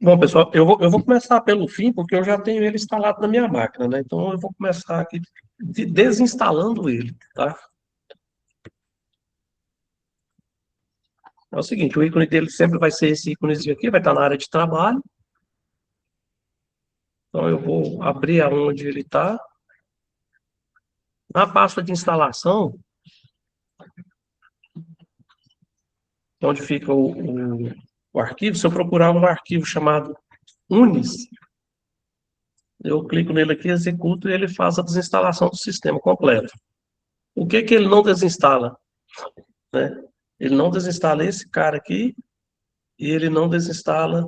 Bom, pessoal, eu vou começar pelo fim, porque eu já tenho ele instalado na minha máquina, né? Então, eu vou começar aqui desinstalando ele, tá? É o seguinte, o ícone dele sempre vai ser esse íconezinho aqui, vai estar na área de trabalho. Então, eu vou abrir aonde ele está. Na pasta de instalação, onde fica o arquivo, se eu procurar um arquivo chamado Unis, eu clico nele aqui, executo e ele faz a desinstalação do sistema completo. O que que ele não desinstala, né? Ele não desinstala esse cara aqui e ele não desinstala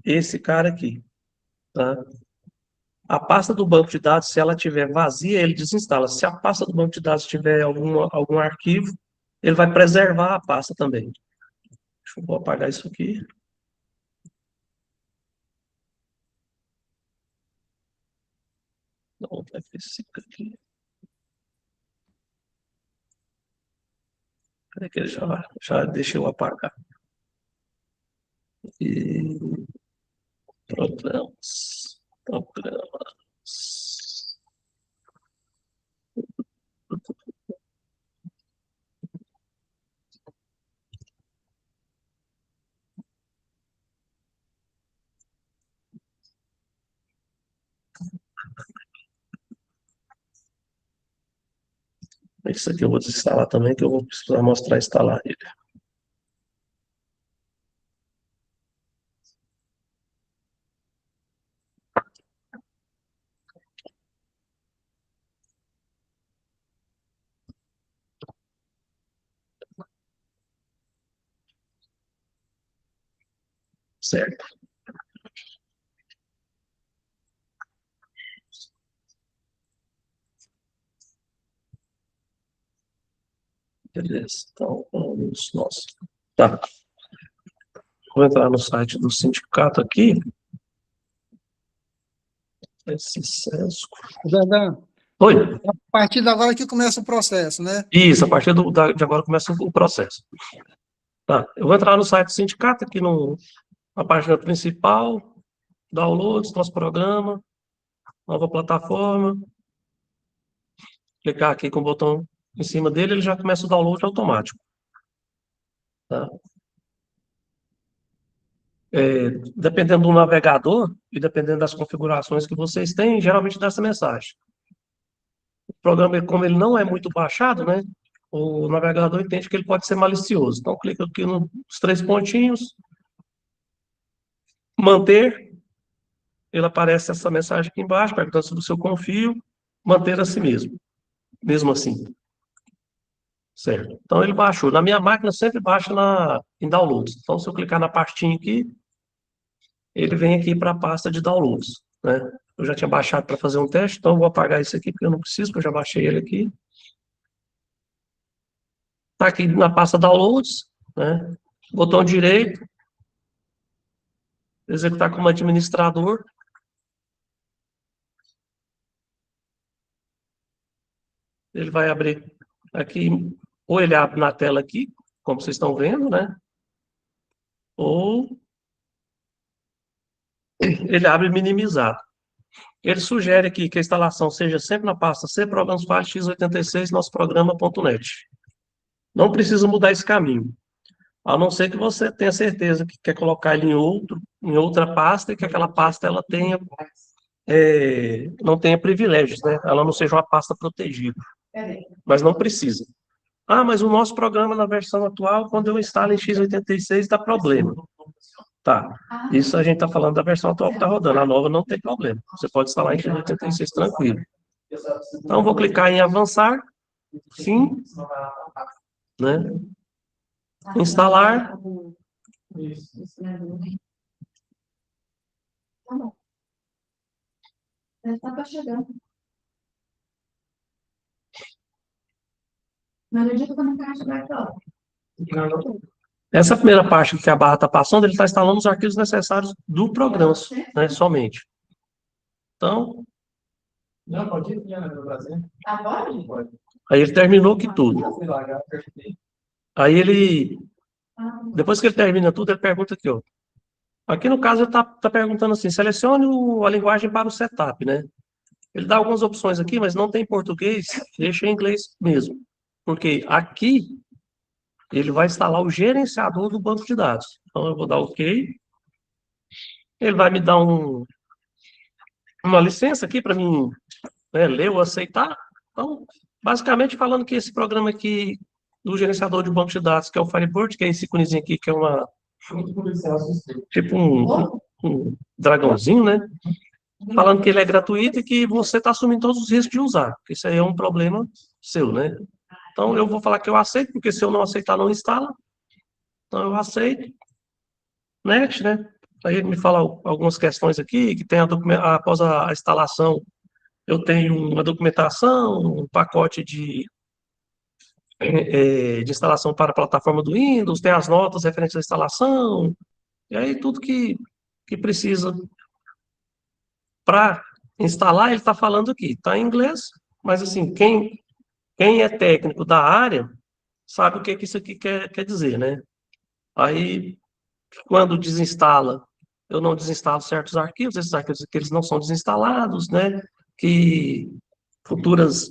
esse cara aqui, tá? A pasta do banco de dados, se ela estiver vazia, ele desinstala. Se a pasta do banco de dados tiver algum arquivo, ele vai preservar a pasta também. Deixa eu apagar isso aqui. Não, F5 aqui. Cadê que ele já deixa eu apagar? E programas. Isso aqui eu vou desinstalar também, que eu vou precisar mostrar instalar ele. Certo. Beleza. Então, vamos nós. Tá. Vou entrar no site do sindicato aqui. Esse Sesco. Jordão, Oi. a partir de agora que começa o processo, né? Isso, a partir de agora começa o processo. Tá. Eu vou entrar no site do sindicato, aqui na página principal, downloads, nosso programa, nova plataforma. Clicar aqui com o botão em cima dele, ele já começa o download automático. Tá? Dependendo do navegador e dependendo das configurações que vocês têm, geralmente dá essa mensagem. O programa, como ele não é muito baixado, né? O navegador entende que ele pode ser malicioso. Então, clica aqui nos três pontinhos, manter, ele aparece essa mensagem aqui embaixo, perguntando sobre o seu confio, manter a si mesmo, mesmo assim. Certo. Então, ele baixou. Na minha máquina, sempre baixa em downloads. Então, se eu clicar na pastinha aqui, ele vem aqui para a pasta de downloads, né? Eu já tinha baixado para fazer um teste, então eu vou apagar isso aqui, porque eu não preciso, porque eu já baixei ele aqui. Está aqui na pasta downloads, né? Botão direito, executar como administrador. Ele vai abrir aqui, ou ele abre na tela aqui, como vocês estão vendo, né? Ou ele abre minimizado. Ele sugere aqui que a instalação seja sempre na pasta C Programs File x86 nosso programa.net. Não precisa mudar esse caminho, a não ser que você tenha certeza que quer colocar ele em outra pasta e que aquela pasta ela tenha, não tenha privilégios, né? Ela não seja uma pasta protegida. Mas não precisa. Ah, mas o nosso programa na versão atual, quando eu instalo em x86, dá problema. Tá. Isso a gente está falando da versão atual que está rodando. A nova não tem problema. Você pode instalar em x86 tranquilo. Então, vou clicar em avançar. Sim. Né? Instalar. Tá bom. Já está chegando. Mas eu digo que eu não quero chegar aqui, ó. Essa primeira parte que a barra está passando, ele está instalando os arquivos necessários do programa, né, somente. Então... Não, pode ir, Brasil. Ah, pode? Pode. Aí ele terminou aqui tudo. Aí ele... Ah, Depois que ele termina tudo, ele pergunta aqui, ó. Aqui no caso ele tá perguntando assim, selecione a linguagem para o setup, né? Ele dá algumas opções aqui, mas não tem em português, deixa em inglês mesmo. Porque aqui ele vai instalar o gerenciador do banco de dados. Então eu vou dar OK. Ele vai me dar uma licença aqui para mim, né, ler ou aceitar. Então, basicamente falando que esse programa aqui do gerenciador de banco de dados, que é o Firebird, que é esse íconezinho aqui, que é tipo um dragãozinho, né? Falando que ele é gratuito e que você está assumindo todos os riscos de usar. Porque isso aí é um problema seu, né? Então, eu vou falar que eu aceito, porque se eu não aceitar, não instala. Então, eu aceito. Next, né? Aí ele me fala algumas questões aqui, que tem após a instalação, eu tenho uma documentação, um pacote de instalação para a plataforma do Windows, tem as notas referentes à instalação, e aí tudo que precisa para instalar, ele está falando aqui. Está em inglês, mas assim, quem é técnico da área sabe o que isso aqui quer dizer, né? Aí, quando desinstala, eu não desinstalo certos arquivos, esses arquivos aqui eles não são desinstalados, né? Que futuras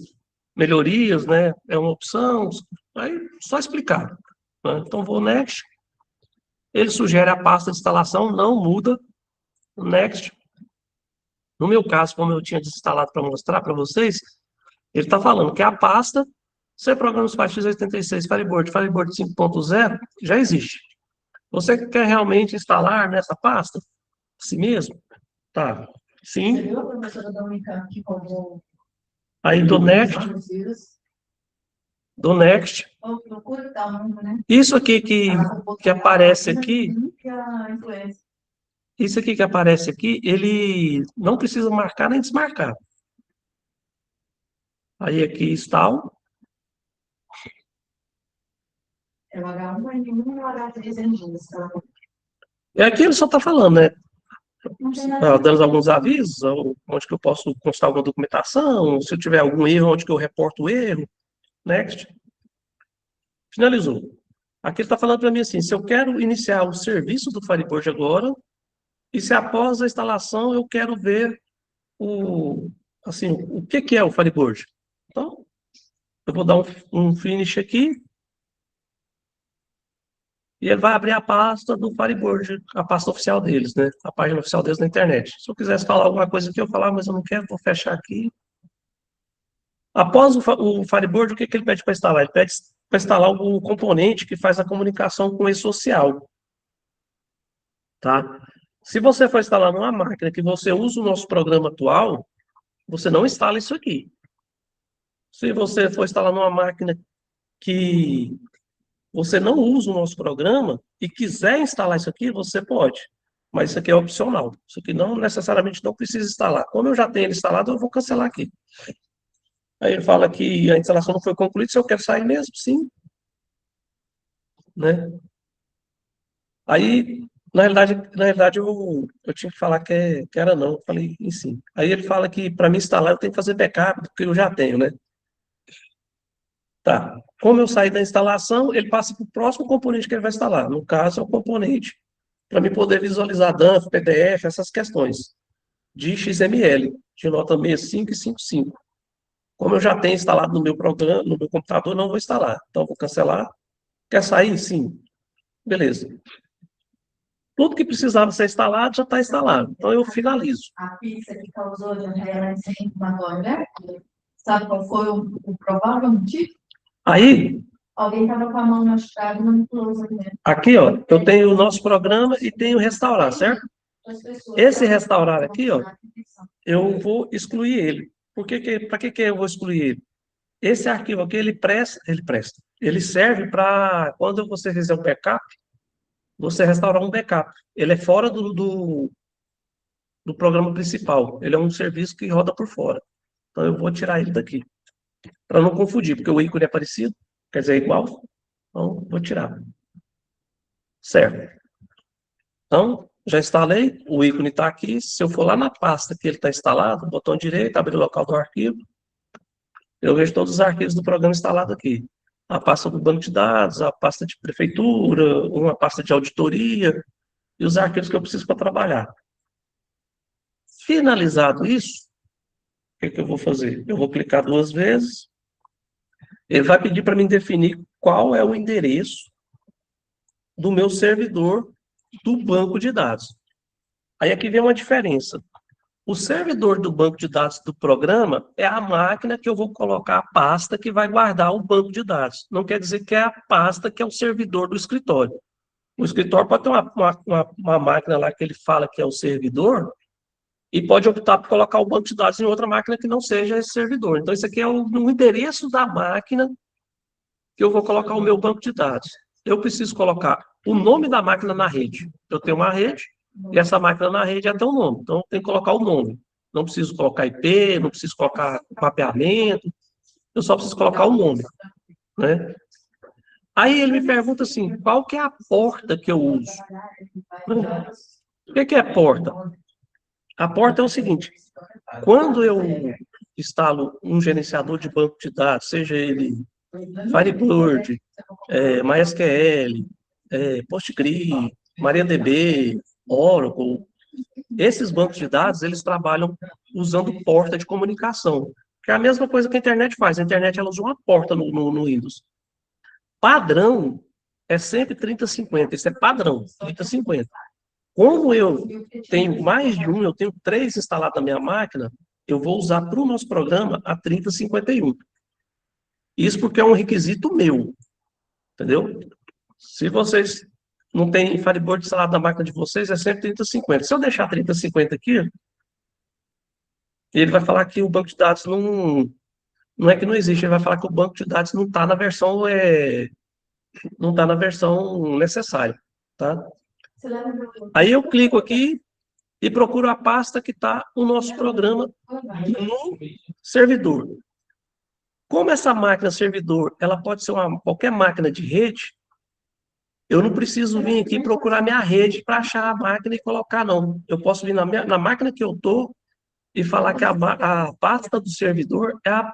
melhorias, né? É uma opção. Aí, só explicar. Né? Então, vou next. Ele sugere a pasta de instalação, não muda. Next. No meu caso, como eu tinha desinstalado para mostrar para vocês, ele está falando que a pasta C Programas para x86 Firebird, Firebird 5.0 já existe. Você quer realmente instalar nessa pasta? Si mesmo? Tá. Sim. Você viu a professora da Unicamp que falou Aí do next. Do next. procura tal número, né? Isso aqui que aparece aqui, isso aqui que aparece aqui, ele não precisa marcar nem desmarcar. Aí aqui está o É o H1N1 e o H3N2, tá? E aqui ele só está falando, né? Não tem nada. Dando alguns avisos, onde que eu posso constar alguma documentação, se eu tiver algum erro, onde que eu reporto o erro. Next. Finalizou. Aqui ele está falando para mim assim, se eu quero iniciar o serviço do Firebird agora, e se após a instalação eu quero ver assim, o que é o Firebird. Então, eu vou dar um finish aqui, e ele vai abrir a pasta do Firebird, a pasta oficial deles, né? A página oficial deles na internet. Se eu quisesse falar alguma coisa aqui, eu falar, mas eu não quero, vou fechar aqui. Após o Firebird, o que ele pede para instalar? Ele pede para instalar o componente que faz a comunicação com o e-social. Tá? Se você for instalar numa máquina que você usa o nosso programa atual, você não instala isso aqui. Se você for instalar numa máquina que você não usa o nosso programa e quiser instalar isso aqui, você pode. Mas isso aqui é opcional. Isso aqui não necessariamente não precisa instalar. Como eu já tenho ele instalado, eu vou cancelar aqui. Aí ele fala que a instalação não foi concluída, se eu quero sair mesmo, sim. Né? Aí, na realidade eu tinha que falar que era não. Eu falei em sim. Aí ele fala que para me instalar eu tenho que fazer backup, porque eu já tenho, né? Tá. Como eu saí da instalação, ele passa para o próximo componente que ele vai instalar. No caso, é o componente para me poder visualizar DAMP, PDF, essas questões de XML, de nota 65 e 55. Como eu já tenho instalado no meu programa, no meu computador, não vou instalar. Então, vou cancelar. Quer sair? Sim. Beleza. Tudo que precisava ser instalado já está instalado. Então, eu finalizo. A pizza que causou de ansiedade inflamatória, né? Sabe qual foi o provável motivo? Aí, Alguém estava com a mão machucada e manipulou os alimentos. aqui, ó, eu tenho o nosso programa e tenho restaurar, certo? Esse restaurar aqui, ó, eu vou excluir ele. Para que eu vou excluir ele? Esse arquivo aqui, ele serve para, quando você fizer um backup, você restaurar um backup. Ele é fora do programa principal. Ele é um serviço que roda por fora. Então, eu vou tirar ele daqui. Para não confundir, porque o ícone é parecido, quer dizer, é igual. Então, vou tirar. Certo. Então, já instalei, o ícone está aqui. Se eu for lá na pasta que ele está instalado, botão direito, abrir o local do arquivo, eu vejo todos os arquivos do programa instalado aqui. A pasta do banco de dados, a pasta de prefeitura, uma pasta de auditoria, e os arquivos que eu preciso para trabalhar. Finalizado isso, o que eu vou fazer? Eu vou clicar 2 vezes, ele vai pedir para mim definir qual é o endereço do meu servidor do banco de dados. Aí aqui vem uma diferença. O servidor do banco de dados do programa é a máquina que eu vou colocar a pasta que vai guardar o banco de dados. Não quer dizer que é a pasta que é o servidor do escritório. O escritório pode ter uma máquina lá que ele fala que é o servidor e pode optar por colocar o banco de dados em outra máquina que não seja esse servidor. Então, isso aqui é o endereço da máquina que eu vou colocar o meu banco de dados. Eu preciso colocar o nome da máquina na rede. Eu tenho uma rede, e essa máquina na rede já tem um nome. Então, eu tenho que colocar o nome. Não preciso colocar IP, não preciso colocar mapeamento, eu só preciso colocar o nome, né? Aí ele me pergunta assim, qual que é a porta que eu uso? O que é porta? A porta é o seguinte, quando eu instalo um gerenciador de banco de dados, seja ele Firebird, MySQL, Postgre, MariaDB, Oracle, esses bancos de dados, eles trabalham usando porta de comunicação, que é a mesma coisa que a internet faz. A internet, ela usa uma porta no Windows. Padrão é sempre 3050, isso é padrão, 3050. Como eu tenho mais de um, eu tenho 3 instalados na minha máquina, eu vou usar para o nosso programa a 3051. Isso porque é um requisito meu, entendeu? Se vocês não têm Firebird instalado na máquina de vocês, é sempre 3050. Se eu deixar 3050 aqui, ele vai falar que o banco de dados não é que não existe, ele vai falar que o banco de dados não está na versão não está na versão necessária, tá? Aí eu clico aqui e procuro a pasta que está o nosso programa no servidor. Como essa máquina servidor, ela pode ser qualquer máquina de rede, eu não preciso vir aqui procurar minha rede para achar a máquina e colocar, não. Eu posso vir na máquina que eu estou e falar que a pasta do servidor é a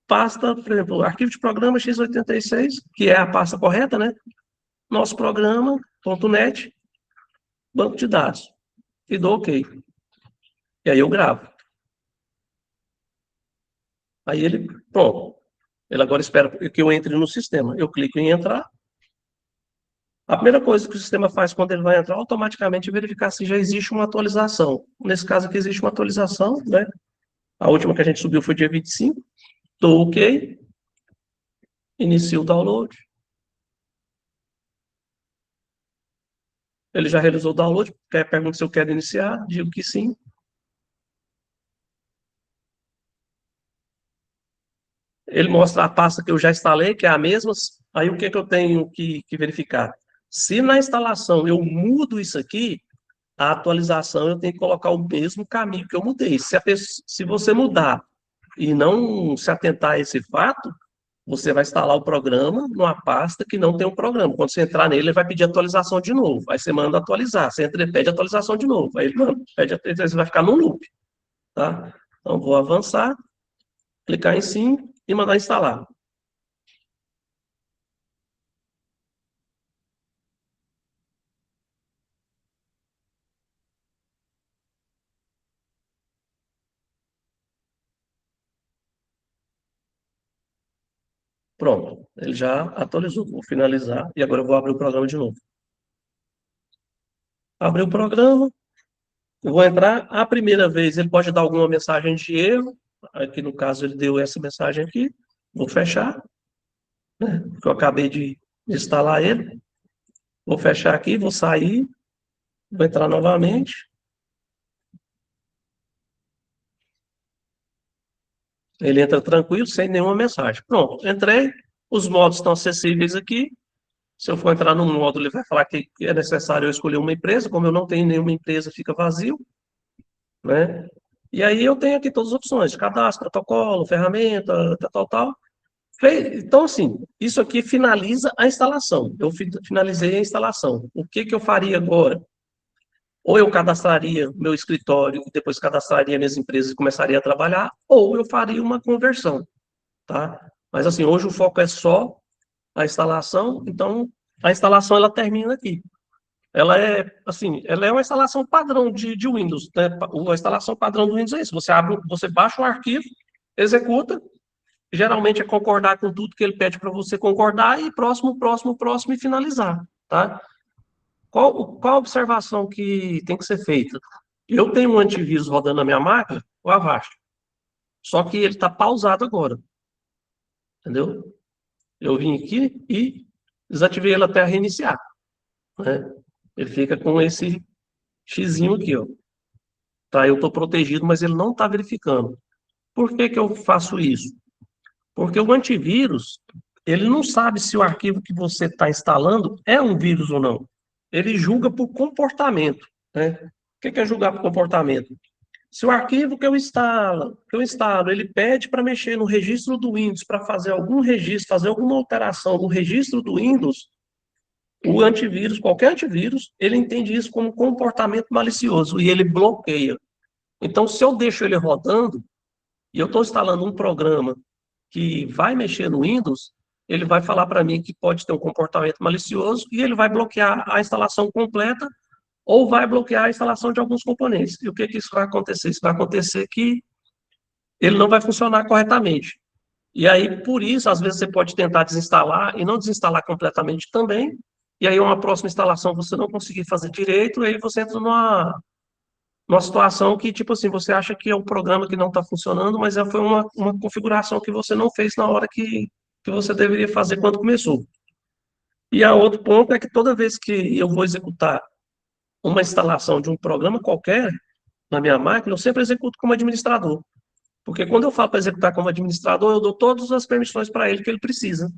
pasta, por exemplo, arquivo de programa x86, que é a pasta correta, né? Nosso programa.net, banco de dados. E dou OK. E aí eu gravo. Aí ele, pronto. Ele agora espera que eu entre no sistema. Eu clico em entrar. A primeira coisa que o sistema faz quando ele vai entrar, automaticamente verificar se já existe uma atualização. Nesse caso aqui existe uma atualização, né? A última que a gente subiu foi dia 25. Dou OK. Inicio o download. Ele já realizou o download. Pergunta se eu quero iniciar. Digo que sim. Ele mostra a pasta que eu já instalei, que é a mesma. Aí o que eu tenho que verificar? Se na instalação eu mudo isso aqui, a atualização eu tenho que colocar o mesmo caminho que eu mudei. Se você mudar e não se atentar a esse fato, você vai instalar o programa numa pasta que não tem um programa. Quando você entrar nele, ele vai pedir atualização de novo. Aí você manda atualizar. Você entra e pede atualização de novo. Aí ele pede atualização, você vai ficar num loop. Tá? Então, vou avançar, clicar em sim e mandar instalar. Pronto, ele já atualizou. Vou finalizar e agora eu vou abrir o programa de novo. Abri o programa, eu vou entrar. A primeira vez ele pode dar alguma mensagem de erro. Aqui no caso ele deu essa mensagem aqui. Vou fechar, né? Porque eu acabei de instalar ele. Vou fechar aqui, vou sair, vou entrar novamente. Ele entra tranquilo, sem nenhuma mensagem. Pronto, entrei. Os modos estão acessíveis aqui. Se eu for entrar num módulo, ele vai falar que é necessário eu escolher uma empresa. Como eu não tenho nenhuma empresa, fica vazio, né? E aí eu tenho aqui todas as opções: cadastro, protocolo, ferramenta, tal. Então, assim, isso aqui finaliza a instalação. Eu finalizei a instalação. O que eu faria agora? Ou eu cadastraria meu escritório e depois cadastraria minhas empresas e começaria a trabalhar, ou eu faria uma conversão, tá? Mas, assim, hoje o foco é só a instalação, então a instalação ela termina aqui. ela é, assim, ela é uma instalação padrão de Windows, né? A instalação padrão do Windows é isso. Você abre, você baixa um arquivo, executa, geralmente é concordar com tudo que ele pede para você concordar e próximo, próximo, próximo e finalizar, tá? Qual a observação que tem que ser feita? Eu tenho um antivírus rodando na minha máquina, o Avast, só que ele está pausado agora, entendeu? Eu vim aqui e desativei ele até reiniciar, né? Ele fica com esse xizinho aqui, ó. Tá, eu estou protegido, mas ele não está verificando. Por que que eu faço isso? Porque o antivírus, ele não sabe se o arquivo que você está instalando é um vírus ou não. Ele julga por comportamento, né? O que que é julgar por comportamento? Se o arquivo que eu instalo, ele pede para mexer no registro do Windows, para fazer algum registro, fazer alguma alteração no registro do Windows, o antivírus, qualquer antivírus, ele entende isso como comportamento malicioso e ele bloqueia. Então, se eu deixo ele rodando e eu estou instalando um programa que vai mexer no Windows, ele vai falar para mim que pode ter um comportamento malicioso e ele vai bloquear a instalação completa ou vai bloquear a instalação de alguns componentes. E o que que isso vai acontecer? Isso vai acontecer que ele não vai funcionar corretamente. E aí, por isso, às vezes você pode tentar desinstalar e não desinstalar completamente também, e aí uma próxima instalação você não conseguir fazer direito, e aí você entra numa situação que, tipo assim, você acha que é um programa que não está funcionando, mas foi uma configuração que você não fez na hora que você deveria fazer quando começou. E a outro ponto é que toda vez que eu vou executar uma instalação de um programa qualquer na minha máquina, eu sempre executo como administrador. Porque quando eu falo para executar como administrador, eu dou todas as permissões para ele que ele precisa,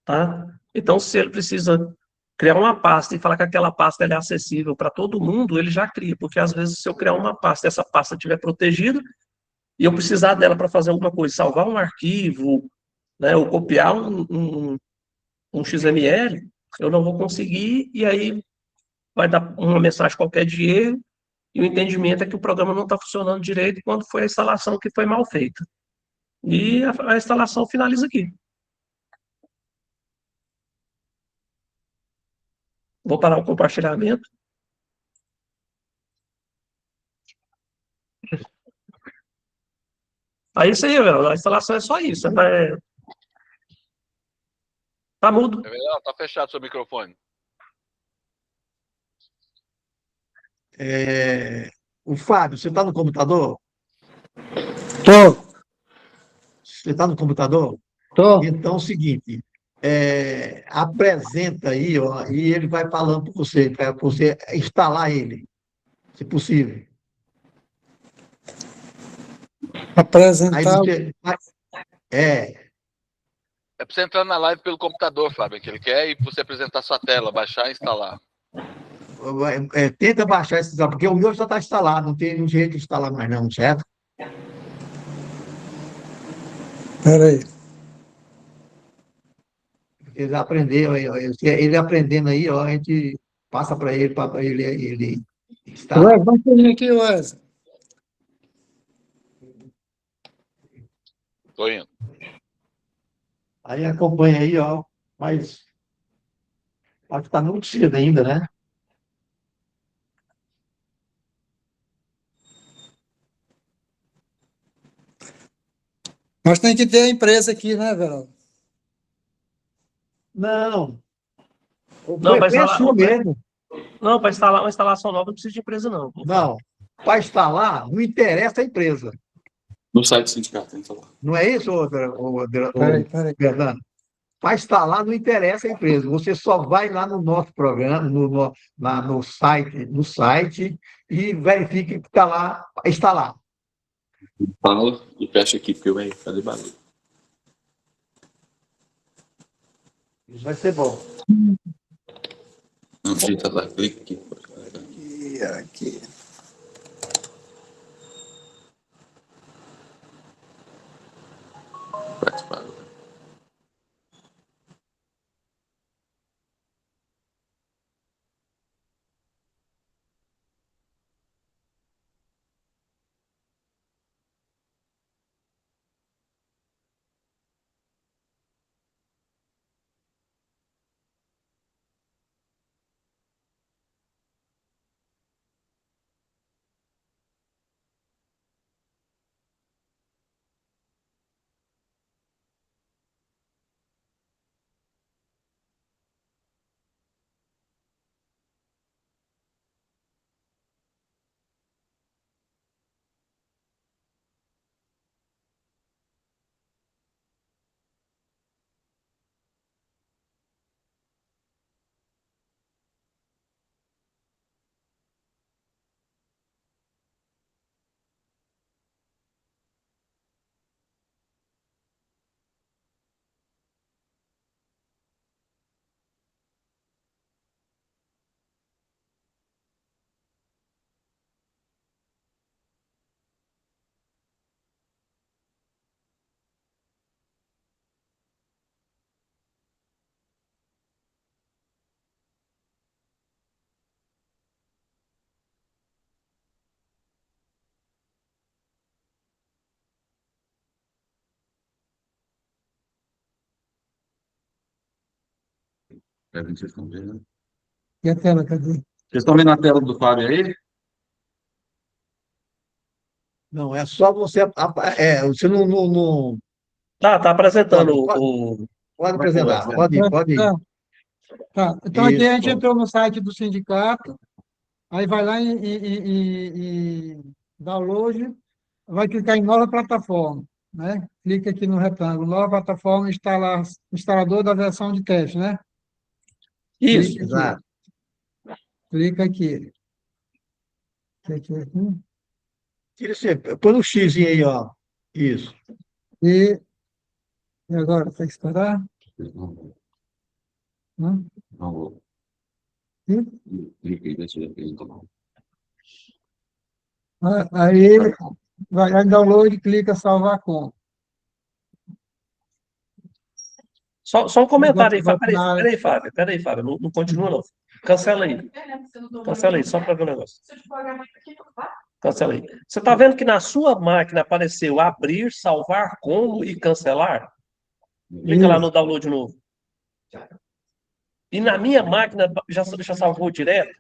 tá? Então, se ele precisa criar uma pasta e falar que aquela pasta é acessível para todo mundo, ele já cria, porque às vezes se eu criar uma pasta e essa pasta estiver protegida e eu precisar dela para fazer alguma coisa, salvar um arquivo, né, ou copiar um XML, eu não vou conseguir e aí vai dar uma mensagem qualquer de erro e o entendimento é que o programa não está funcionando direito quando foi a instalação que foi mal feita. E a instalação finaliza aqui. Vou parar o compartilhamento. Aí isso aí, a instalação é só isso. Tá mudo. Não, tá fechado seu microfone. O Fábio, você está no computador? Tô, Você está no computador? tô. Então, é o seguinte, apresenta aí, ó, e ele vai falando para você instalar ele, se possível. Aí Apresentar. você. É, É pra você entrar na live pelo computador, Fábio, que ele quer, e você apresentar sua tela, baixar e instalar. tenta baixar esse, porque o meu já está instalado, não tem jeito de instalar mais não, certo? Peraí. Ele aprendeu, ele aprendendo aí, ó, a gente passa para ele instalar. Ué, vamos pedir aqui, Wesley. Tô indo. Aí acompanha aí, ó, mas acho que está muito cedo ainda, né? Mas tem que ter a empresa aqui, né, Verão? Não, Não, para é instalar, sua mesmo. não, para instalar uma instalação nova não precisa de empresa, não. Não, para instalar, não interessa a empresa. No site do sindicato, tem que falar. Não é isso, Peraí. Fernando? Para instalar, não interessa a empresa. Você só vai lá no nosso programa, no site e verifica que está lá para instalar. Fala e fecha aqui, porque vai fazer barulho. Isso vai ser bom. Não, digita lá, clica aqui. Aqui. Participar. Peraí, vocês estão vendo? E a tela, cadê? Vocês estão vendo a tela do Fábio aí? Não, é só você. Você não Tá apresentando pode, pode, o. pode apresentar. Pode. Pode ir, pode ir. Tá, tá. Então, aqui a gente Isso. entrou no site do sindicato, aí vai lá em download, vai clicar em nova plataforma, né? Clica aqui no retângulo, nova plataforma, instalador da versão de teste, né? Isso. Clica aqui, Exato. clica aqui. Clica aqui. Tira esse, põe no X aí, ó. Isso. E agora, tem que esperar? Né? Não vou. E Cliquei, deixa eu ver. Então. aí vai lá em download, clica salvar com. Só um comentário aí, Fábio. Vai- Peraí, Fábio. Não continua, não. Cancela aí. Cancela aí, só para ver o negócio. Cancela aí. Você está vendo que na sua máquina apareceu abrir, salvar como e cancelar? Clica lá no download novo. E na minha máquina já salvou direto.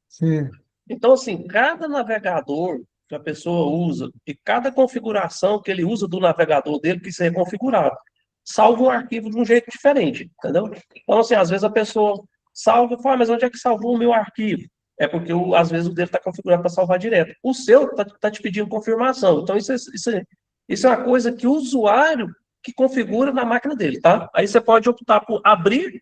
Sim. Então, assim, cada navegador que a pessoa usa e cada configuração que ele usa do navegador dele precisa ser configurado. Salva um arquivo de um jeito diferente, entendeu? Então, assim, às vezes a pessoa salva e fala, mas onde é que salvou o meu arquivo? É porque, às vezes, o dele está configurado para salvar direto. O seu está te pedindo confirmação. Então, isso é uma coisa que o usuário que configura na máquina dele, tá? Aí você pode optar por abrir,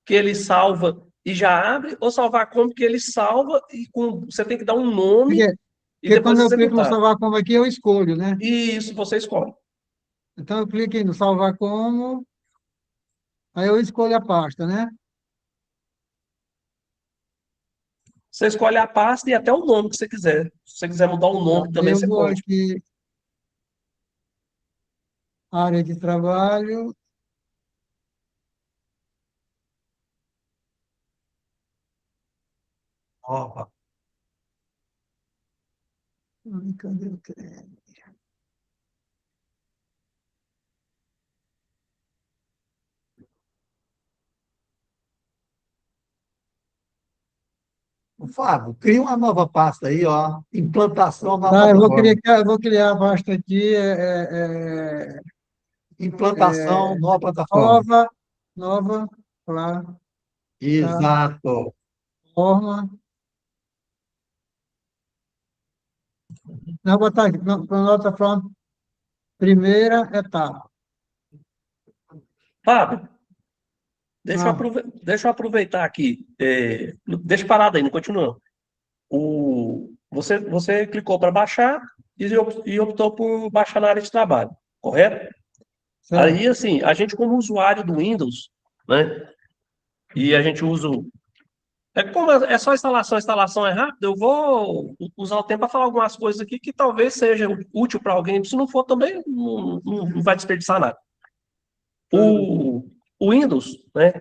que ele salva e já abre, ou salvar como que ele salva e você tem que dar um nome e Porque depois quando eu clico no executar. salvar como aqui, eu escolho, né? E isso você escolhe. Então, eu clico aí no salvar como, aí eu escolho a pasta, né? Você escolhe a pasta e até o nome que você quiser. Se você quiser mudar o nome Aí também, eu você vou pode. aqui, área de trabalho, Ó, cadê o creme? Fábio, cria uma nova pasta aí, ó. Implantação na Tá, plataforma. eu vou criar a pasta aqui, Implantação, nova plataforma. nova Exato. plataforma. Não, vou botar aqui, plataforma, primeira etapa. Fábio, Ah, deixa eu aproveitar aqui. Deixa parado aí, não continua. Você clicou para baixar e optou por baixar na área de trabalho, correto? certo. Aí, assim, a gente como usuário do Windows, né? E a gente usa. Como é só instalação, a instalação é rápida, eu vou usar o tempo para falar algumas coisas aqui que talvez seja útil para alguém. Se não for, também não vai desperdiçar nada. O Windows, né?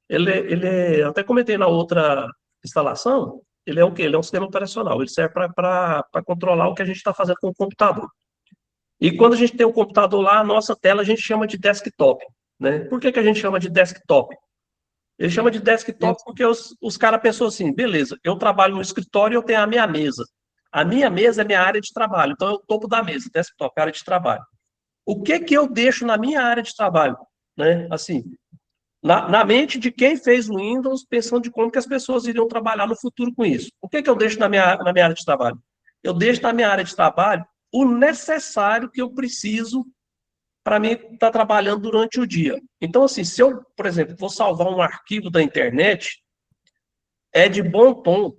Eu até comentei na outra instalação, ele é o quê? Ele é um sistema operacional, ele serve para controlar o que a gente está fazendo com o computador. E quando a gente tem o computador lá, a nossa tela a gente chama de desktop, né? Por que a gente chama de desktop? Ele chama de desktop porque os caras pensam assim, beleza, eu trabalho no escritório e eu tenho a minha mesa. A minha mesa é minha área de trabalho, então é o topo da mesa, desktop, área de trabalho. O que eu deixo na minha área de trabalho? Né? Assim, na mente de quem fez o Windows, pensando de como que as pessoas iriam trabalhar no futuro com isso. O que eu deixo na minha área de trabalho? Eu deixo na minha área de trabalho o necessário que eu preciso para mim estar trabalhando durante o dia. Então, assim, se eu, por exemplo, vou salvar um arquivo da internet, é de bom tom,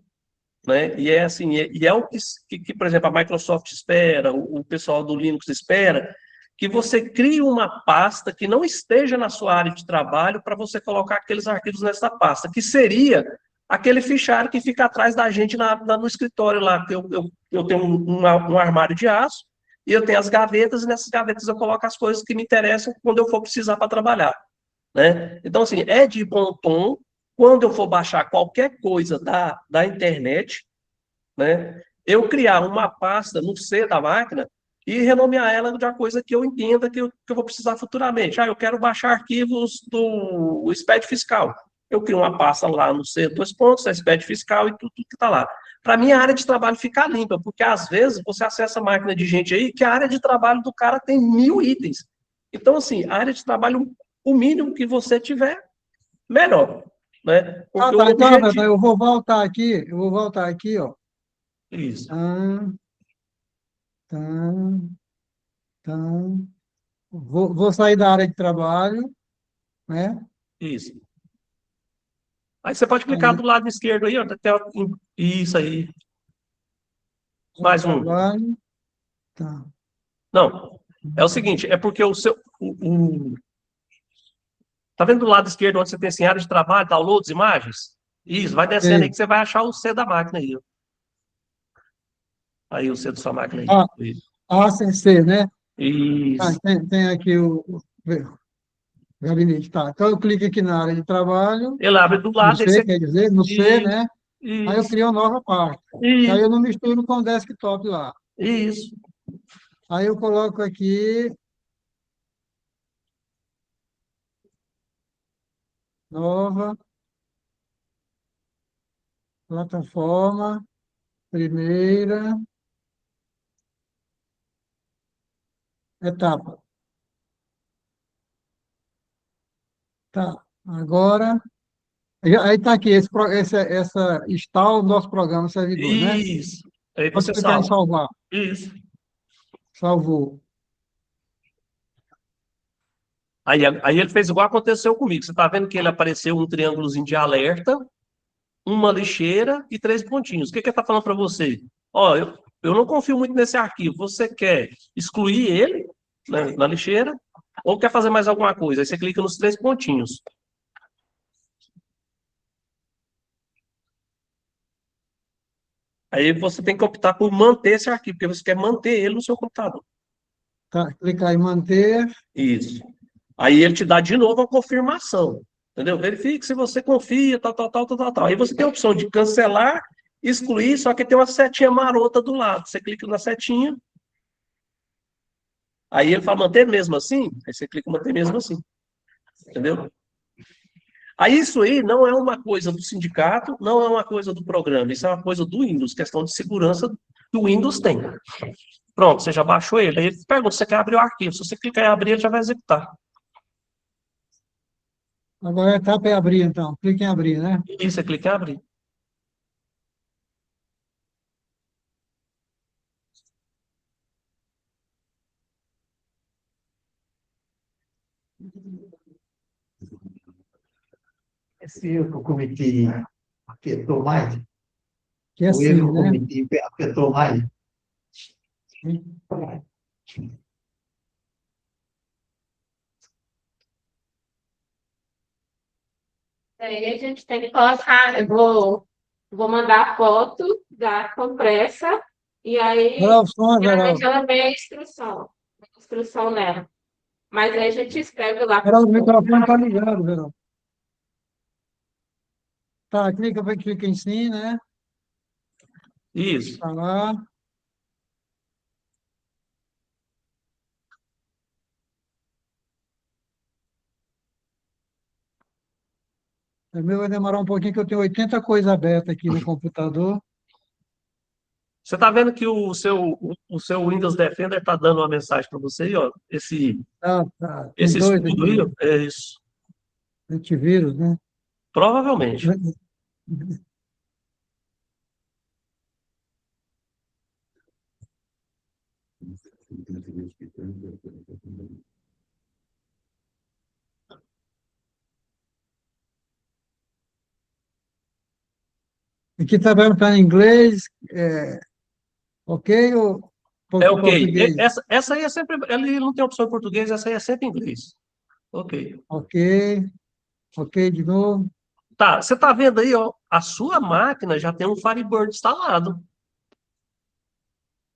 né? E é assim, e é o que, por exemplo, a Microsoft espera, o pessoal do Linux espera, que você crie uma pasta que não esteja na sua área de trabalho para você colocar aqueles arquivos nessa pasta, que seria aquele fichário que fica atrás da gente no escritório lá, que eu tenho um armário de aço, e eu tenho as gavetas, e nessas gavetas eu coloco as coisas que me interessam quando eu for precisar para trabalhar, né? Então, assim, é de bom tom, quando eu for baixar qualquer coisa da internet, né, eu criar uma pasta no C da máquina e renomear ela de uma coisa que eu entenda que eu vou precisar futuramente. Eu quero baixar arquivos do SPED fiscal. eu crio uma pasta lá no C2 pontos, SPED fiscal e tudo que está lá. Para mim, a área de trabalho fica limpa, porque às vezes você acessa a máquina de gente aí que a área de trabalho do cara tem 1000 itens. Então, assim, a área de trabalho, o mínimo que você tiver, melhor, né? Porque o Tá. Então, Roberto, objetivo... eu vou voltar aqui, ó. Isso, Tá, tá, tá. Vou sair da área de trabalho, né? isso. Aí você pode clicar Aí, do lado esquerdo aí, ó, isso aí, mais um. trabalho, tá. Não, é o seguinte, é porque o seu... Tá vendo do lado esquerdo onde você tem assim, área de trabalho, downloads, imagens? Isso, vai descendo aí Sei. que você vai achar o C da máquina aí, ó. Aí o C da sua máquina aí. Ah, Isso. ACC, né? Ah, Isso. tem aqui o gabinete, tá. Então, eu clico aqui na área de trabalho, Ele abre do no lado, aí C, você... quer dizer, no C, Isso, né? Aí eu isso, crio uma nova parte. E aí isso, eu não misturo com o desktop lá. isso. Aí eu coloco aqui, nova, plataforma, primeira etapa. Tá. Agora, aí está aqui, essa está o nosso programa servidor, né? Isso. Aí Pode você clicar em salva. salvar. Isso. Salvou. Aí ele fez igual aconteceu comigo. Você tá vendo que ele apareceu um triângulozinho de alerta, uma lixeira e 3 pontinhos. O que que ele tá falando para você? Ó, eu não confio muito nesse arquivo. Você quer excluir ele, né, na lixeira ou quer fazer mais alguma coisa? Aí você clica nos 3 pontinhos. Aí você tem que optar por manter esse arquivo, porque você quer manter ele no seu computador. Tá. Clicar em manter. Isso. Aí ele te dá de novo a confirmação. Entendeu? Verifique se você confia, tal, tal, tal, tal, tal, tal. Aí você tem a opção de cancelar, excluir, só que tem uma setinha marota do lado. Você clica na setinha, aí ele fala manter mesmo assim, aí você clica em manter mesmo assim. Entendeu? Aí isso aí não é uma coisa do sindicato, não é uma coisa do programa, isso é uma coisa do Windows, questão de segurança que o Windows tem. Pronto, você já baixou ele. Aí ele pergunta se você quer abrir o arquivo. Se você clicar em abrir, ele já vai executar. Agora a etapa é abrir, então. Clique em abrir, né? E você clica em abrir. Esse erro que eu cometi afetou mais? Que é O erro que assim, eu né? cometi afetou mais? Aí a gente tem que colocar, vou mandar a foto da compressa e aí Geraldo, som, geralmente Geraldo. ela vem a instrução nela. Mas aí a gente escreve lá. Geraldo, o microfone está ligado, Geraldo. Tá, clica em sim, né? Isso. Tá lá. O meu vai demorar um pouquinho, que eu tenho 80 coisas abertas aqui no computador. Você está vendo que o seu Windows Defender está dando uma mensagem para você aí, ó. Tá. Tem Esse dois escudo aí, ó, aqui. é isso. Antivírus, né? Provavelmente. Aqui está perguntando em inglês, ok ou É ok. português? Essa aí é sempre. Ele não tem opção em português, essa aí é sempre em inglês. Ok. Ok, ok de novo. Tá, você está vendo aí, ó. A sua máquina já tem um Firebird instalado.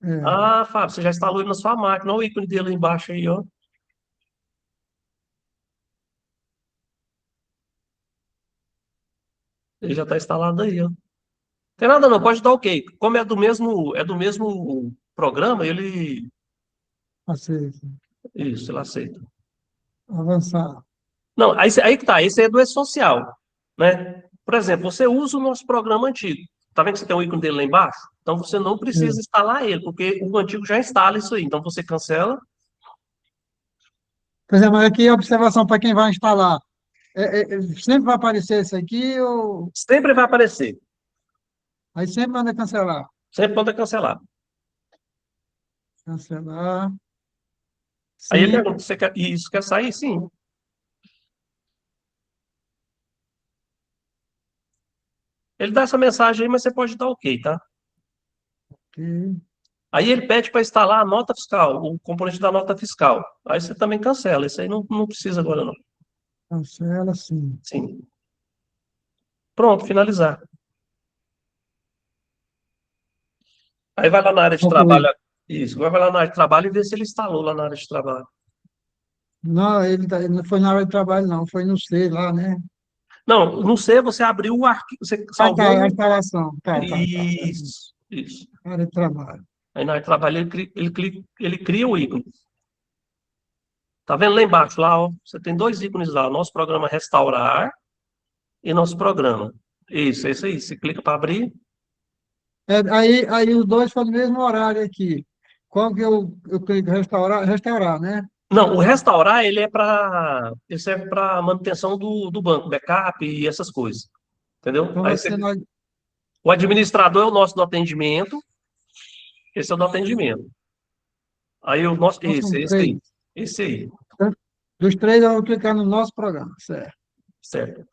É, Ah, Fábio, você já instalou ele na sua máquina. Olha o ícone dele aí embaixo aí, ó. Ele já está instalado aí, ó. Tem nada não, pode dar ok. Como é do mesmo programa, ele. aceito. Isso, ele aceita. Avançar. Não, aí que tá, esse aí é do E-Social. né? Por exemplo, você usa o nosso programa antigo. Tá vendo que você tem o ícone dele lá embaixo? Então você não precisa instalar ele, porque o antigo já instala isso aí. Então você cancela. Por exemplo, aqui a observação para quem vai instalar. Sempre vai aparecer isso aqui, ou Sempre vai aparecer. aí sempre manda cancelar. Sempre manda cancelar. Cancelar. Aí ele Sim. pergunta, você quer, isso quer sair? Sim. Ele dá essa mensagem aí, mas você pode dar OK, tá? Ok. Aí ele pede para instalar a nota fiscal, o componente da nota fiscal. Aí você também cancela. Isso aí não precisa agora, não. Cancela, sim. Sim. Pronto, finalizar. Aí vai lá na área de Ok. trabalho. Isso, vai lá na área de trabalho e vê se ele instalou lá na área de trabalho. Não, ele não foi na hora de trabalho, não. Foi no C lá, né? Não, no C você abriu o arquivo, você Ah, tá, a salvou. instalação. Tá. Isso, isso. Área de trabalho. Aí na área de trabalho ele cria o ícone. Tá vendo lá embaixo, lá, ó, você tem dois ícones lá, nosso programa Restaurar e nosso programa. Isso, é isso aí. Você clica para abrir. Aí os dois foram no mesmo horário aqui. Qual que eu clico restaurar? Restaurar, né? Não, o restaurar, ele serve para manutenção do banco, backup e essas coisas. Entendeu? Então Aí vai você, ser na, o administrador é o nosso do atendimento, esse é o do atendimento. Aí o nosso, então são esse três. aí, esse aí, Dos três eu vou clicar no nosso programa, certo? certo?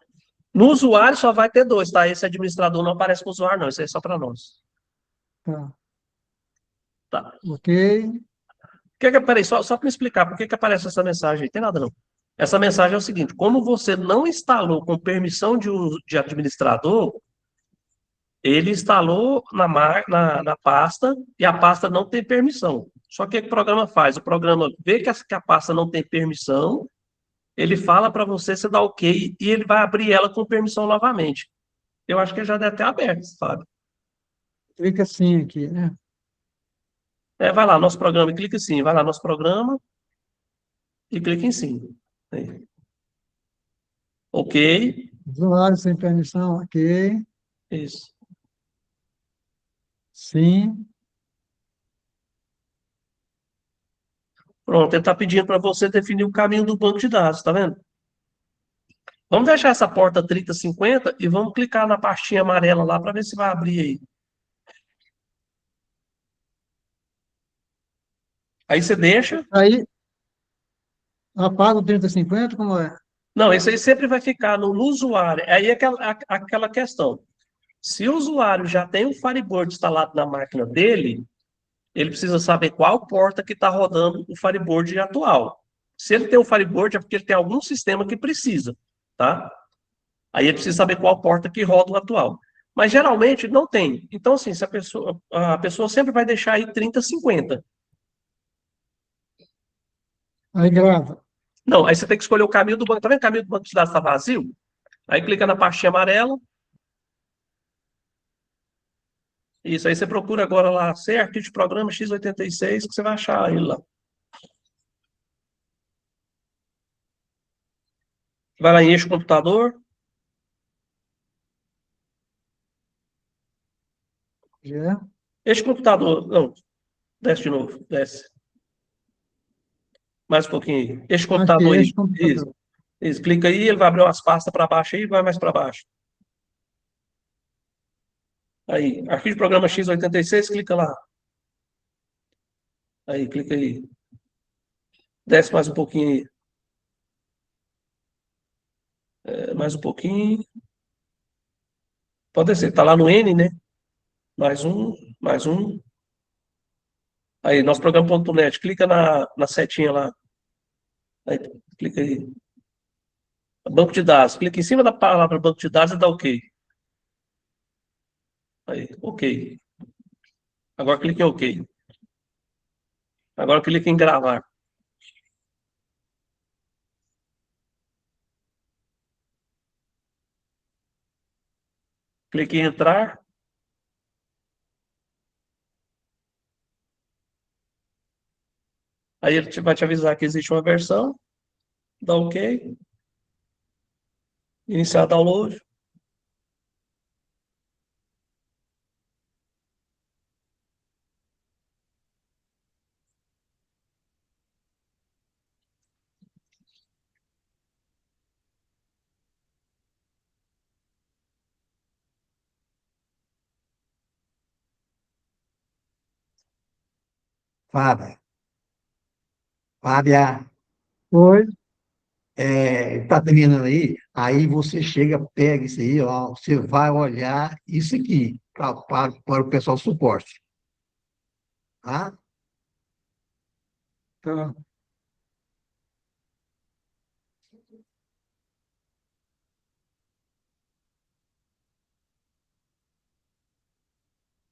No usuário só vai ter dois, tá? Esse administrador não aparece para o usuário, não, esse aí é só para nós. Tá. Tá. Ok. Peraí, só para me explicar, por que aparece essa mensagem aí? Tem nada não. Essa mensagem é o seguinte, como você não instalou com permissão de uso de administrador, ele instalou na pasta e a pasta não tem permissão. Só que o que o programa faz? O programa vê que a pasta não tem permissão, ele fala para você, você dá OK e ele vai abrir ela com permissão novamente. Eu acho que ele já deve ter aberto, sabe? Clica assim aqui, né? Vai lá, nosso programa, e clica em sim, vai lá, nosso programa e clica em sim. Aí. OK, Usuário sem permissão, ok. isso. Sim. Pronto, ele está pedindo para você definir o caminho do banco de dados, tá vendo? Vamos deixar essa porta 3050 e vamos clicar na pastinha amarela lá para ver se vai abrir aí. Aí você deixa. Aí, apaga o 3050, como é? Não, esse aí sempre vai ficar no usuário. Aí é aquela questão. Se o usuário já tem o Firebird instalado na máquina dele, ele precisa saber qual porta que está rodando o Firebird atual. Se ele tem o Firebird, é porque ele tem algum sistema que precisa, tá? Aí ele precisa saber qual porta que roda o atual. Mas geralmente não tem. Então, assim, se a pessoa sempre vai deixar aí 3050. Aí grava. Não, aí você tem que escolher o caminho do banco. Tá vendo o caminho do banco de dados está vazio? Aí clica na pastinha amarela. Isso, aí você procura agora lá, certo, de programa x86, que você vai achar ele lá. Vai lá, enche o computador. Já. Enche o computador. Não, desce de novo, desce. Mais um pouquinho aí. Enche o Aqui, computador aí. este Isso, computador. isso. Clica aí, ele vai abrir umas pastas para baixo aí e vai mais para baixo. Aí, arquivo de programa x86, clica lá. Aí, clica aí. Desce mais um pouquinho aí. Mais um pouquinho. Pode descer, tá lá no N, né? Mais um, mais um. Aí, nosso programa.net, clica na setinha lá. Aí, clica aí. Banco de dados. Clica em cima da palavra banco de dados e dá OK. Aí, OK. Agora clica em OK. Agora clica em gravar. Clique em entrar. Aí ele vai te avisar que existe uma versão. Dá OK. Iniciar download. Fábia, Fábia, Oi. tá terminando aí? Aí você chega, pega isso aí, ó, você vai olhar isso aqui para o pessoal do suporte, tá? Tá.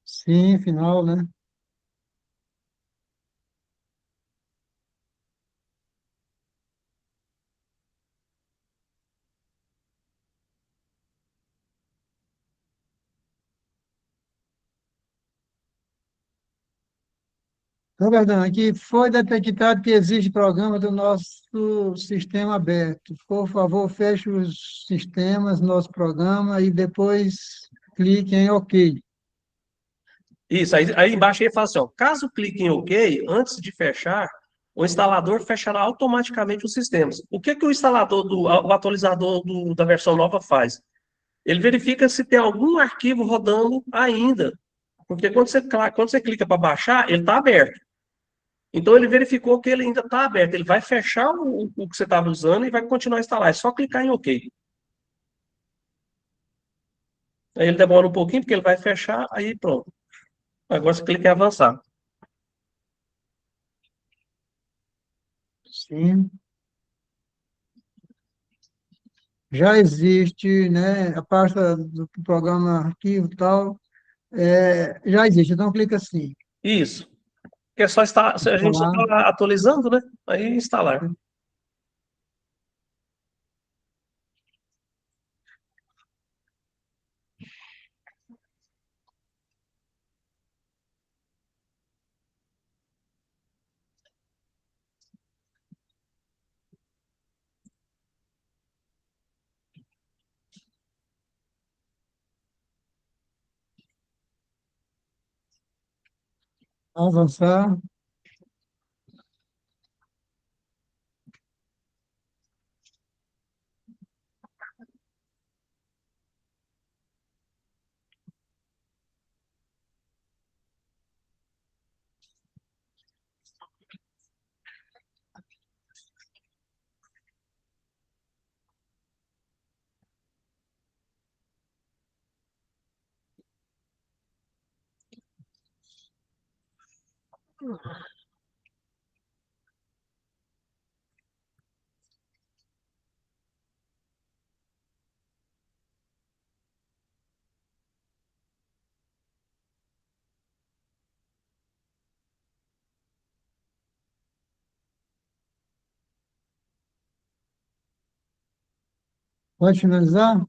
Sim, final, né? Então, Verdão, aqui foi detectado que existe programa do nosso sistema aberto. Por favor, feche os sistemas, nosso programa, e depois clique em OK. Isso, aí embaixo ele fala assim, ó, caso clique em OK, antes de fechar, o instalador fechará automaticamente os sistemas. O que que o instalador, o atualizador da versão nova faz? Ele verifica se tem algum arquivo rodando ainda, porque quando você clica para baixar, ele está aberto. Então ele verificou que ele ainda está aberto, ele vai fechar o que você estava usando e vai continuar a instalar, é só clicar em OK. Aí ele demora um pouquinho, porque ele vai fechar, aí pronto. Agora você clica em avançar. Sim. Já existe, né, a pasta do programa arquivo e tal, já existe. Então, clica assim. Isso. Que é só estar, a gente só Instalar. está atualizando, né? Aí instalar. Avançar. Pode finalizar?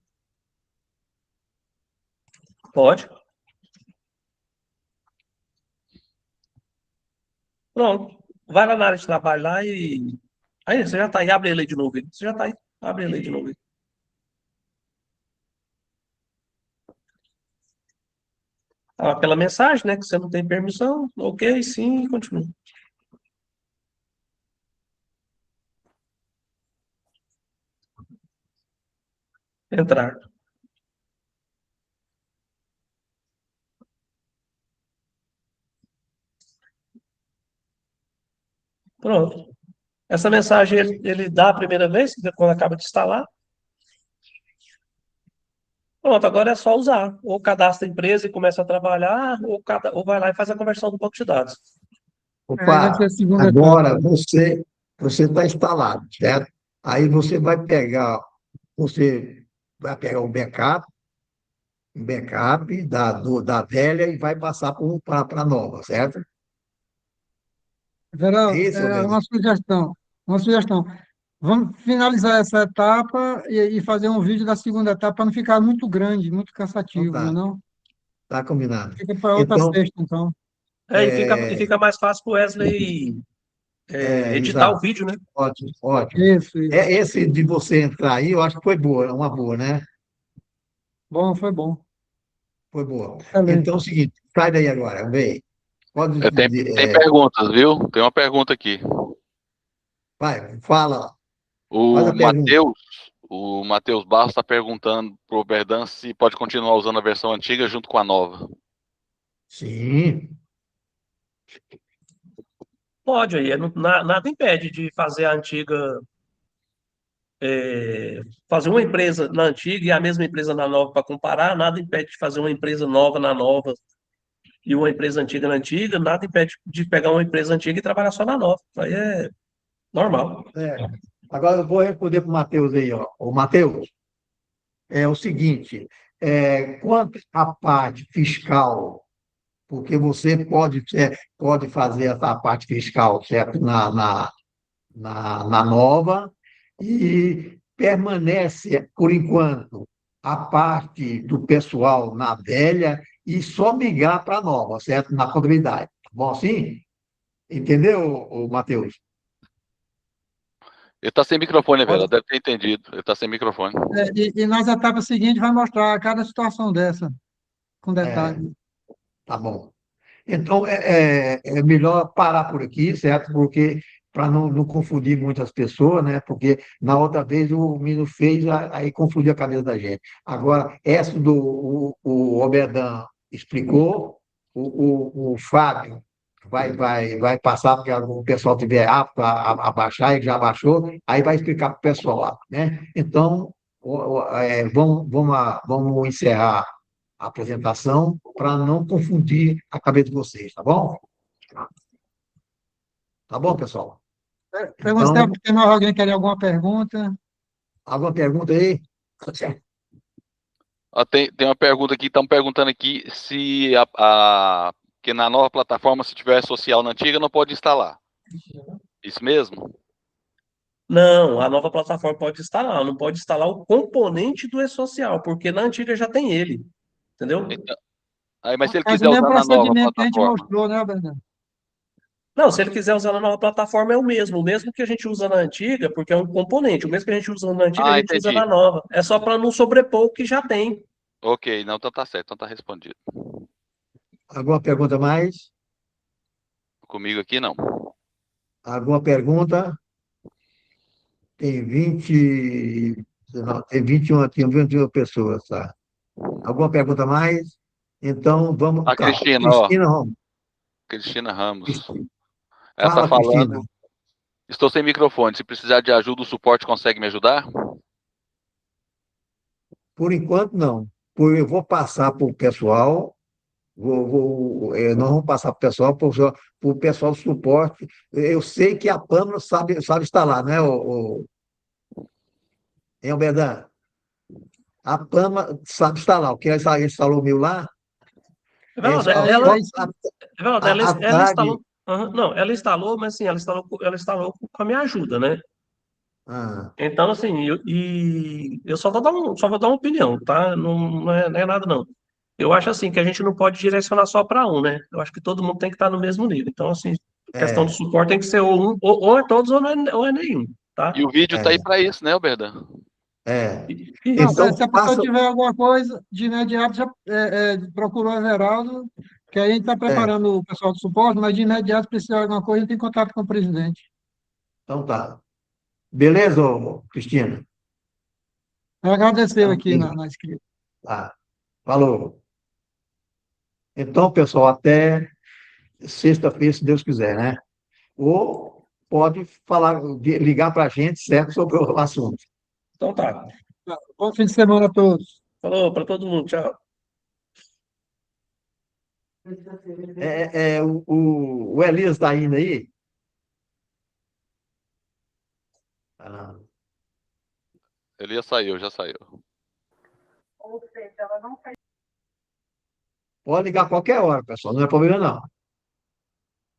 Pode. Pronto. Vai lá na área de trabalho lá e. Aí, você já está aí, abre ele aí de novo. Você já está aí, abre ele aí de novo. Aquela mensagem, né? Que você não tem permissão. OK, sim, continua. Entrar. Pronto. Essa mensagem ele dá a primeira vez, quando acaba de instalar. Pronto, agora é só usar. Ou cadastra a empresa e começa a trabalhar, ou vai lá e faz a conversão do banco de dados. Deve ser Opa, a segunda agora etapa. você está instalado, certo? Aí você vai pegar um backup da velha e vai passar para a nova, certo? É Geraldo, esse o uma objetivo. sugestão. Uma sugestão. Vamos finalizar essa etapa e fazer um vídeo da segunda etapa para não ficar muito grande, muito Então cansativo, não é tá, não? tá combinado. Fica para outra Então, sexta, então. E fica mais fácil para o Wesley editar o exato, vídeo, né? ótimo, ótimo. Isso, isso. Esse de você entrar aí, eu acho que foi boa, uma boa, né? Bom, foi bom. Foi boa. Então, é o Excelente. seguinte, sai daí agora, vem. Pode, Tem perguntas, viu? Tem uma pergunta aqui. vai, fala, faz O a pergunta. Matheus, o Matheus Barros está perguntando para o Berdan se pode continuar usando a versão antiga junto com a nova. Sim, Pode aí, nada impede de fazer a antiga, fazer uma empresa na antiga e a mesma empresa na nova para comparar, nada impede de fazer uma empresa nova na nova e uma empresa antiga na antiga, nada impede de pegar uma empresa antiga e trabalhar só na nova. Aí é normal. É. Agora eu vou responder para o Matheus aí, ó. O Matheus, é o seguinte, quanto à parte fiscal, porque você pode fazer essa parte fiscal, certo? Na nova e permanece, por enquanto, a parte do pessoal na velha e só migrar para a nova, certo? Na contabilidade. Tá bom assim? Entendeu, Matheus? Ele tá sem microfone, velho. Pode- Deve ter entendido. Ele tá sem microfone. E nas etapas seguintes vai mostrar cada situação dessa, com É, detalhes. tá bom. Então, é melhor parar por aqui, certo? Porque para não confundir muitas pessoas, né? Porque na outra vez o menino fez, aí confundiu a cabeça da gente. Agora, essa o Oberdan explicou, o Fábio vai passar, porque o pessoal tiver apto a baixar, ele já baixou, aí vai explicar para o pessoal lá, né? Então, vamos encerrar a apresentação para não confundir a cabeça de vocês, tá bom? Tá bom, pessoal? Pergunta se Então, tem mais alguém que quer alguma pergunta. alguma pergunta aí? Ó, tem uma pergunta aqui, estão perguntando aqui se que na nova plataforma, se tiver social na antiga, não pode instalar. Isso mesmo? Não, a nova plataforma pode instalar, não pode instalar o componente do e-social, porque na antiga já tem ele, entendeu? Então, aí, mas se ele Faz o quiser mesmo usar na nova procedimento que a gente plataforma, mostrou, né, Bernardo? Não, se ele quiser usar na nova plataforma, é o mesmo que a gente usa na antiga, porque é um componente. O mesmo que a gente usa na antiga, a gente usa na entendi. nova. É só para não sobrepor o que já tem. Ok, não, então tá certo, então tá respondido. Alguma pergunta mais? Comigo aqui não. Alguma pergunta? Tem 20, não, tem 21 aqui, 21 pessoas, tá? Alguma pergunta mais? Então, vamos A cá. Cristina, ó. Cristina Ramos. Cristina Ramos. Ela tá Fala, Cristina. falando. Estou sem microfone. Se precisar de ajuda, o suporte consegue me ajudar? Por enquanto, não. Eu vou passar para o pessoal. Nós vamos passar para o pessoal do suporte. Eu sei que a Pâmela sabe instalar, né, hein, Alberdan? A Pâmela sabe instalar, o que ela instalou o meu lá, É é verdade, só, ela, Aí, é verdade, a ela tarde. instalou. Aham, não, ela instalou, mas assim, ela instalou com a minha ajuda, né? Ah, Então, assim, eu só vou dar uma opinião, tá? Não é nada, não. Eu acho assim que a gente não pode direcionar só para um, né? Eu acho que todo mundo tem que estar no mesmo nível. Então, assim, questão do é, suporte tem que ser ou é todos ou é nenhum, E tá? o vídeo tá aí é, para isso, né, Berdan? é. não, Isso. se Então, a pessoa passa. tiver alguma coisa, de imediato já procurou o Everaldo, que aí a gente está É, preparando o pessoal do suporte, mas de imediato, se precisar de alguma coisa, a gente tem contato com o presidente. então tá. Beleza, Cristina? Eu agradeceu Então, aqui na escrita. tá. Falou. Então, pessoal, até sexta-feira, se Deus quiser, né? Ou pode falar, ligar para a gente, certo, sobre o assunto. Então tá. Bom fim de semana a todos. Falou para todo mundo, tchau. O Elias está indo aí? Ah, Ele já saiu, já saiu. pode ligar a qualquer hora, pessoal, não é problema não.